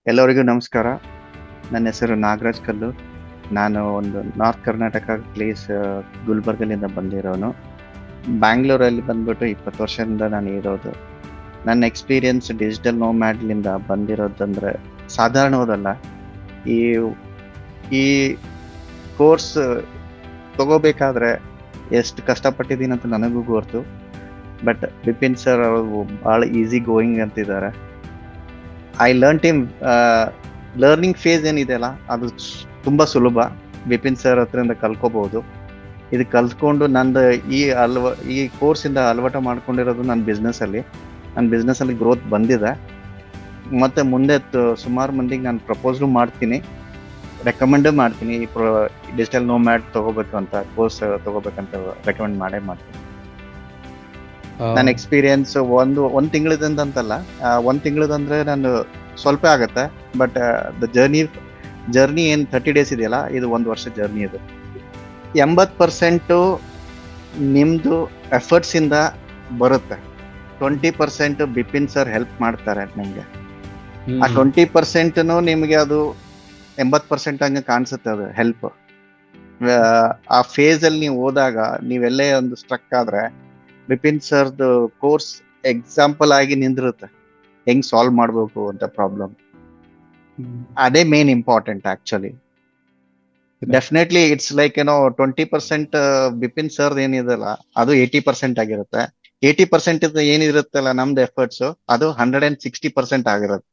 ಎಲ್ಲರಿಗೂ ನಮಸ್ಕಾರ. ನನ್ನ ಹೆಸರು ನಾಗರಾಜ್ ಕಲ್ಲು. ನಾನು ಒಂದು ನಾರ್ತ್ ಕರ್ನಾಟಕ ಪ್ಲೇಸ್ ಗುಲ್ಬರ್ಗಲಿಂದ ಬಂದಿರೋನು. ಬ್ಯಾಂಗ್ಳೂರಲ್ಲಿ ಬಂದ್ಬಿಟ್ಟು 20 ವರ್ಷದಿಂದ ನಾನು ಇರೋದು. ನನ್ನ ಎಕ್ಸ್ಪೀರಿಯನ್ಸ್ ಡಿಜಿಟಲ್ ನೋಮ್ಯಾಡ್ಲಿಂದ ಬಂದಿರೋದಂದ್ರೆ ಸಾಧಾರಣವಾದಲ್ಲ. ಈ ಈ ಕೋರ್ಸ್ ತಗೋಬೇಕಾದ್ರೆ ಎಷ್ಟು ಕಷ್ಟಪಟ್ಟಿದ್ದೀನಿ ಅಂತ ನನಗೂ ಗೊತ್ತು. ಬಟ್ ಬಿಪಿನ್ ಸರ್ ಅವರು ಭಾಳ ಈಸಿ ಗೋಯಿಂಗ್ ಅಂತಿದ್ದಾರೆ. ಐ ಲರ್ನಿಂಗ್ ಫೇಸ್ ಏನಿದೆಯಲ್ಲ ಅದು ತುಂಬಾ ಸುಲಭ. ಬಿಪಿನ್ ಸರ್ ಹತ್ರದಿಂದ ಕಲ್ಕೋಬಹುದು. ಇದು ಕಲ್ತ್ಕೊಂಡು ನಂದು ಈ ಕೋರ್ಸ್ ಇಂದ ಅಲವಾಟ ಮಾಡ್ಕೊಂಡಿರೋದು ನನ್ನ ಬಿಸ್ನೆಸ್ ಅಲ್ಲಿ ಗ್ರೋತ್ ಬಂದಿದೆ. ಮತ್ತೆ ಮುಂದೆ ಸುಮಾರು ಮಂದಿಗೆ ನಾನು ಪ್ರಪೋಸ್ ಮಾಡ್ತೀನಿ, ರೆಕಮೆಂಡ್ ಮಾಡ್ತೀನಿ. ಈ ಡಿಜಿಟಲ್ ನೋಮ್ಯಾಡ್ ತಗೋಬೇಕು ಅಂತ, ಕೋರ್ಸ್ ತಗೋಬೇಕಂತ ರೆಕಮೆಂಡ್ ಮಾಡ್ತೀನಿ. ನನ್ನ ಎಕ್ಸ್ಪೀರಿಯನ್ಸ್ ಒಂದ್ ತಿಂಗಳದಿಂದ ಅಂತಲ್ಲ, ಒಂದ್ ತಿಂಗಳದಂದ್ರೆ ನಾನು ಸ್ವಲ್ಪ ಆಗತ್ತೆ. ಬಟ್ ದ ಜರ್ನಿ ಏನ್ 30 ಡೇಸ್ ಇದೆಯಲ್ಲ, ಇದು 1 ವರ್ಷ ಜರ್ನಿ. ಇದು 80% ನಿಮ್ದು ಎಫರ್ಟ್ಸ್ ಇಂದ ಬರುತ್ತೆ. 20% ಬಿಪಿನ್ ಸರ್ ಹೆಲ್ಪ್ ಮಾಡ್ತಾರೆ ನಿಮ್ಗೆ. ಆ 20% ನಿಮ್ಗೆ ಅದು 80% ಹಂಗೆ ಕಾಣಿಸುತ್ತೆ. ಅದು ಹೆಲ್ಪ್ ಆ ಫೇಸ್ ಅಲ್ಲಿ ನೀವು ಹೋದಾಗ, ನೀವೆಲ್ಲೇ ಒಂದು ಸ್ಟ್ರಕ್ ಆದ್ರೆ ಬಿಪಿನ್ ಸರ್ದು ಕೋರ್ಸ್ ಎಕ್ಸಾಂಪಲ್ ಆಗಿ ನಿಂದಿರುತ್ತೆ, ಹೆಂಗ್ ಸಾಲ್ವ್ ಮಾಡ್ಬೇಕು ಅಂತ ಪ್ರಾಬ್ಲಮ್. ಅದೇ main important actually. Definitely it's like 20% Bipin sir ಏನಿದೆಲ್ಲ ಅದು 80% ಆಗಿರುತ್ತೆ. 80% ಏನಿರುತ್ತಲ್ಲ ನಮ್ದು ಎಫರ್ಟ್ಸ್, ಅದು 160% ಆಗಿರುತ್ತೆ.